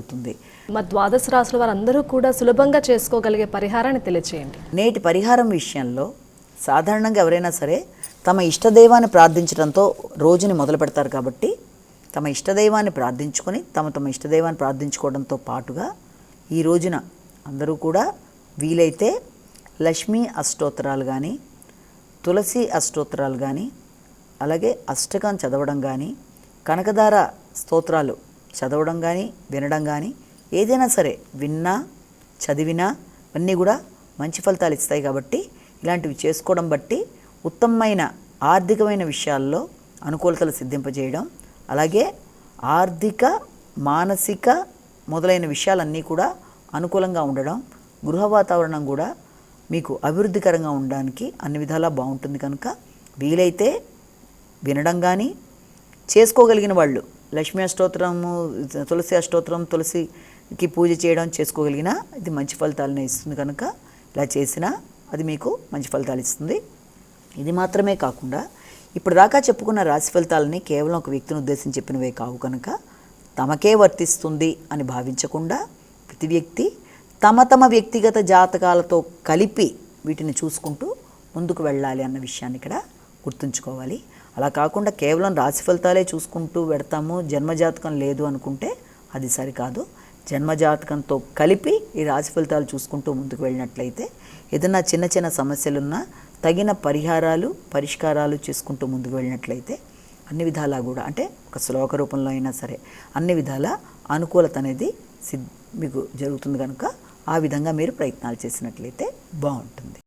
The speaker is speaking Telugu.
అవుతుంది. మా ద్వాదశ రాశుల వారందరూ కూడా సులభంగా చేసుకోగలిగే పరిహారాన్ని తెలియచేయండి. నేటి పరిహారం విషయంలో సాధారణంగా ఎవరైనా సరే తమ ఇష్టదైవాన్ని ప్రార్థించడంతో రోజుని మొదలు పెడతారు. కాబట్టి తమ ఇష్టదైవాన్ని ప్రార్థించుకొని తమ ఇష్టదైవాన్ని ప్రార్థించుకోవడంతో పాటుగా ఈ రోజున అందరూ కూడా వీలైతే లక్ష్మీ అష్టోత్తరాలు కానీ, తులసి అష్టోత్తరాలు కానీ, అలాగే అష్టకం చదవడం కానీ, కనకదార స్తోత్రాలు చదవడం కానీ, వినడం కానీ, ఏదైనా సరే విన్నా చదివినా అన్నీ కూడా మంచి ఫలితాలు ఇస్తాయి. కాబట్టి ఇలాంటివి చేసుకోవడం బట్టి ఉత్తమమైన ఆర్థికమైన విషయాల్లో అనుకూలతలు సిద్ధింపజేయడం, అలాగే ఆర్థిక మానసిక మొదలైన విషయాలన్నీ కూడా అనుకూలంగా ఉండడం, గృహ వాతావరణం కూడా మీకు అభివృద్ధికరంగా ఉండడానికి అన్ని విధాలా బాగుంటుంది. కనుక వీలైతే వినడం కానీ, చేసుకోగలిగిన వాళ్ళు లక్ష్మీ అష్టోత్తరము, తులసి అష్టోత్తరం, తులసికి పూజ చేయడం చేసుకోగలిగినా ఇది మంచి ఫలితాలను ఇస్తుంది. కనుక ఇలా చేసినా అది మీకు మంచి ఫలితాలు ఇస్తుంది. ఇది మాత్రమే కాకుండా ఇప్పుడు దాకా చెప్పుకున్న రాశి ఫలితాలని కేవలం ఒక వ్యక్తిని ఉద్దేశించి చెప్పినవే కావు. కనుక తమకే వర్తిస్తుంది అని భావించకుండా ప్రతి వ్యక్తి తమ వ్యక్తిగత జాతకాలతో కలిపి వీటిని చూసుకుంటూ ముందుకు వెళ్ళాలి అన్న విషయాన్ని ఇక్కడ గుర్తుంచుకోవాలి. అలా కాకుండా కేవలం రాశి ఫలితాలే చూసుకుంటూ పెడతాము, జన్మజాతకం లేదు అనుకుంటే అది సరికాదు. జన్మజాతకంతో కలిపి ఈ రాశి ఫలితాలు చూసుకుంటూ ముందుకు వెళ్ళినట్లయితే ఏదైనా చిన్న చిన్న సమస్యలున్నా తగిన పరిష్కారాలు చేసుకుంటూ ముందుకు వెళ్ళినట్లయితే అన్ని విధాలా కూడా, అంటే ఒక శ్లోక రూపంలో అయినా సరే అన్ని విధాల అనుకూలత అనేది మీకు జరుగుతుంది. కనుక ఆ విధంగా మీరు ప్రయత్నాలు చేసినట్లయితే బాగుంటుంది.